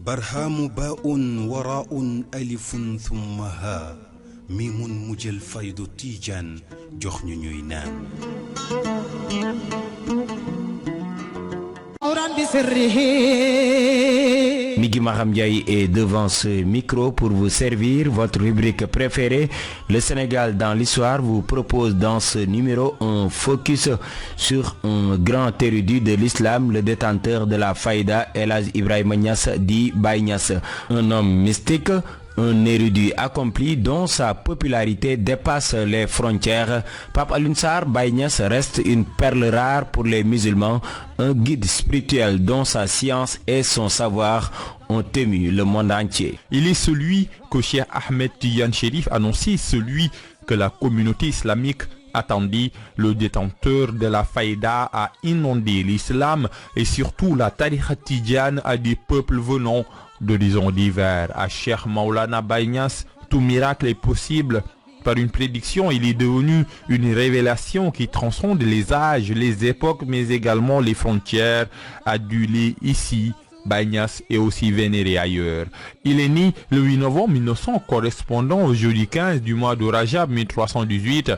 برهام باء وراء ألف ثم ها ميم مجل فيض تيجان جخن نينان Migui Maham Ndiaye est devant ce micro pour vous servir votre rubrique préférée. Le Sénégal dans l'histoire vous propose dans ce numéro un focus sur un grand érudit de l'islam, le détenteur de la Faïda, El Hadj Ibrahima Niass dit Baye Niass, un homme mystique, un érudit accompli dont sa popularité dépasse les frontières. Pape Alioune Sarr, Baye Niass reste une perle rare pour les musulmans, un guide spirituel dont sa science et son savoir ont ému le monde entier. Il est celui que Cheikh Ahmed Tidiane Chérif annonçait, celui que la communauté islamique attendit. Le détenteur de la Faïda a inondé l'islam et surtout la tariqa Tidiane à des peuples venant d'horizons divers. À Cheikh Maulana Baye Niass, tout miracle est possible. Par une prédiction, il est devenu une révélation qui transcende les âges, les époques, mais également les frontières. Adulé ici, Baye Niass est aussi vénéré ailleurs. Il est né le 8 novembre 1900, correspondant au jeudi 15 du mois de Rajab 1318.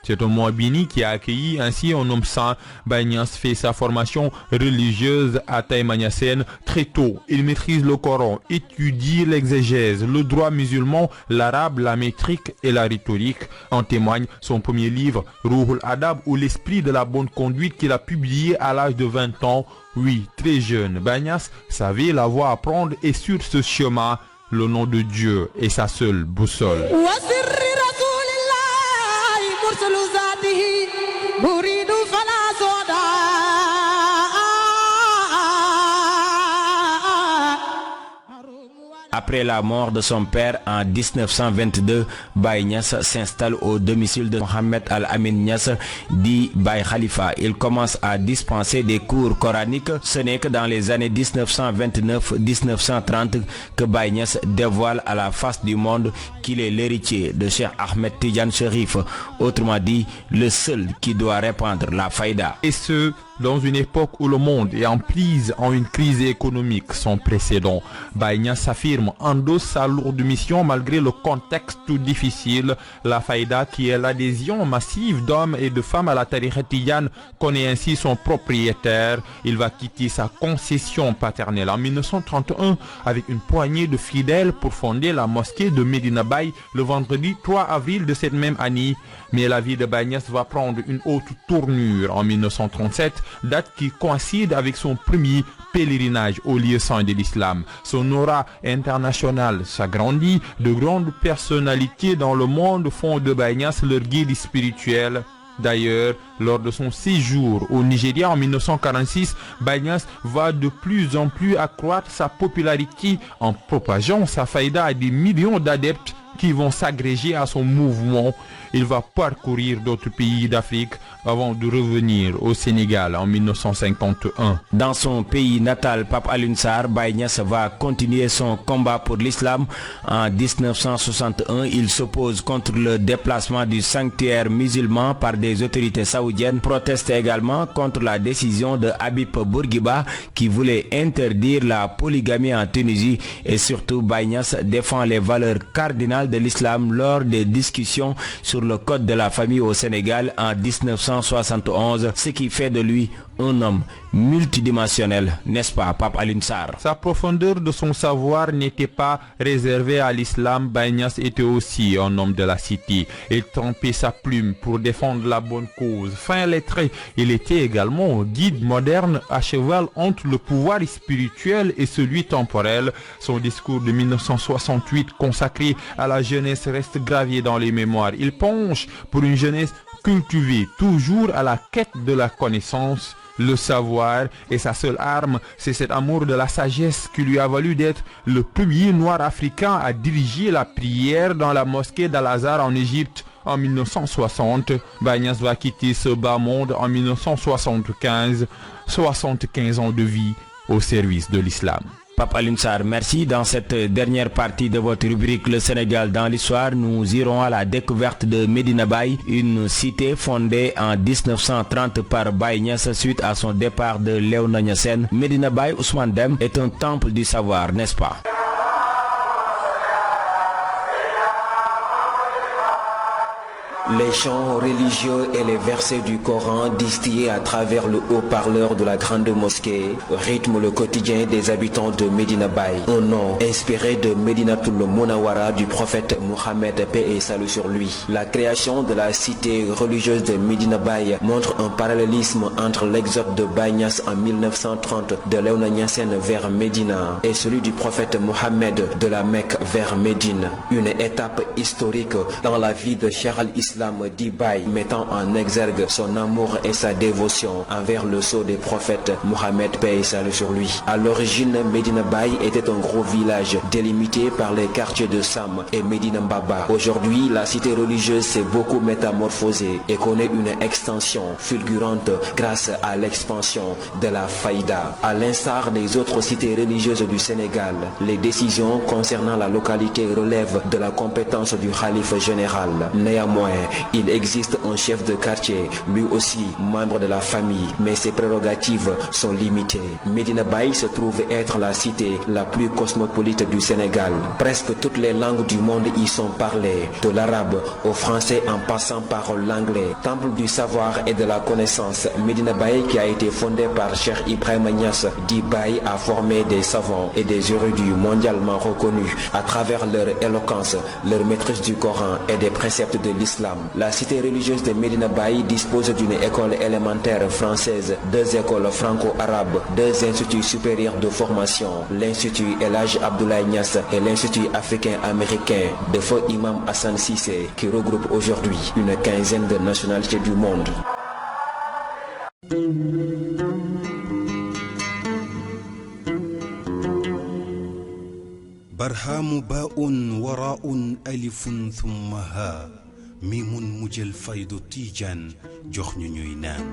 C'est un mois béni qui a accueilli ainsi un homme saint. Baye Niass fait sa formation religieuse à Taïba Niassène très tôt. Il maîtrise le Coran, étudie l'exégèse, le droit musulman, l'arabe, la métrique et la rhétorique. En témoigne son premier livre, Ruhul Adab, ou l'esprit de la bonne conduite, qu'il a publié à l'âge de 20 ans. Oui, très jeune, Baye Niass savait la voie à prendre et sur ce chemin, le nom de Dieu est sa seule boussole. Après la mort de son père en 1922, Baye Niass s'installe au domicile de Mohamed Al-Amin Niass, dit Baye Khalifa. Il commence à dispenser des cours coraniques. Ce n'est que dans les années 1929-1930 que Baye Niass dévoile à la face du monde qu'il est l'héritier de Cheikh Ahmed Tidiane Chérif, autrement dit, le seul qui doit répandre la faïda. Et ce, dans une époque où le monde est en une crise économique sans précédent. Baye Niass s'affirme, endosse sa lourde mission malgré le contexte tout difficile. La faïda, qui est l'adhésion massive d'hommes et de femmes à la tariqa Tidiane, connaît ainsi son propriétaire. Il va quitter sa concession paternelle en 1931 avec une poignée de fidèles pour fonder la mosquée de Medina Baye le vendredi 3 avril de cette même année. Mais la vie de Baye Niass va prendre une haute tournure en 1937, date qui coïncide avec son premier pèlerinage au lieu saint de l'islam. Son aura internationale s'agrandit, de grandes personnalités dans le monde font de Baye Niass leur guide spirituel. D'ailleurs, lors de son séjour au Nigeria en 1946, Baye Niass va de plus en plus accroître sa popularité en propageant sa faïda à des millions d'adeptes qui vont s'agréger à son mouvement. Il va parcourir d'autres pays d'Afrique avant de revenir au Sénégal en 1951. Dans son pays natal, Pape Alioune Sarr, Baye Niass va continuer son combat pour l'islam. En 1961, il s'oppose contre le déplacement du sanctuaire musulman par des autorités saoudiennes, proteste également contre la décision de Habib Bourguiba qui voulait interdire la polygamie en Tunisie, et surtout Baye Niass défend les valeurs cardinales de l'islam lors des discussions sur le code de la famille au Sénégal en 1971, ce qui fait de lui un homme multidimensionnel, n'est-ce pas, Pape Alioune Sarr? Sa profondeur de son savoir n'était pas réservée à l'islam. Baye Niass était aussi un homme de la cité. Il trempait sa plume pour défendre la bonne cause. Fin lettré, il était également un guide moderne à cheval entre le pouvoir spirituel et celui temporel. Son discours de 1968 consacré à la jeunesse reste gravé dans les mémoires. Il penche pour une jeunesse cultivée, toujours à la quête de la connaissance. Le savoir est sa seule arme. C'est cet amour de la sagesse qui lui a valu d'être le premier noir africain à diriger la prière dans la mosquée d'Al-Azhar en Égypte en 1960. Baye Niass va quitter ce bas monde en 1975. 75 ans de vie au service de l'islam. Pape Alioune Sarr, merci. Dans cette dernière partie de votre rubrique Le Sénégal dans l'histoire, nous irons à la découverte de Medina Baye, une cité fondée en 1930 par Baye Niass suite à son départ de Léona Niassène. Medina Baye, Ousmane Dème, est un temple du savoir, n'est-ce pas? Les chants religieux et les versets du Coran distillés à travers le haut-parleur de la grande mosquée rythment le quotidien des habitants de Medina Baye. Un nom inspiré de Medinatul Munawwara du prophète Mohammed, paix et salut sur lui. La création de la cité religieuse de Medina Baye montre un parallélisme entre l'exode de Baye Niass en 1930 de Léona Niassène vers Médina et celui du prophète Mohammed de la Mecque vers Médine. Une étape historique dans la vie de Cheikh al-Islam dit Baye, mettant en exergue son amour et sa dévotion envers le sceau des prophètes Mohammed, paix et salut sur lui. À l'origine, Medina Baye était un gros village délimité par les quartiers de Sam et Medina Mbaba. Aujourd'hui, la cité religieuse s'est beaucoup métamorphosée et connaît une extension fulgurante grâce à l'expansion de la Faïda. À l'instar des autres cités religieuses du Sénégal, les décisions concernant la localité relèvent de la compétence du khalife général. Néanmoins, il existe un chef de quartier, lui aussi membre de la famille, mais ses prérogatives sont limitées. Medina Baye se trouve être la cité la plus cosmopolite du Sénégal. Presque toutes les langues du monde y sont parlées, de l'arabe au français en passant par l'anglais. Temple du savoir et de la connaissance, Medina Baye, qui a été fondé par Cheikh Ibrahima Niass, dit Baye, a formé des savants et des érudits mondialement reconnus à travers leur éloquence, leur maîtrise du Coran et des préceptes de l'islam. La cité religieuse de Medina Baye dispose d'une école élémentaire française, 2 écoles franco-arabes, 2 instituts supérieurs de formation, l'Institut El Hadj Abdoulaye Niass et l'Institut africain-américain de feu Imam Hassan Cissé, qui regroupe aujourd'hui une quinzaine de nationalités du monde. برهام باء وراء ألف ثم ها ميم مجل فيض تيجان جخن نينان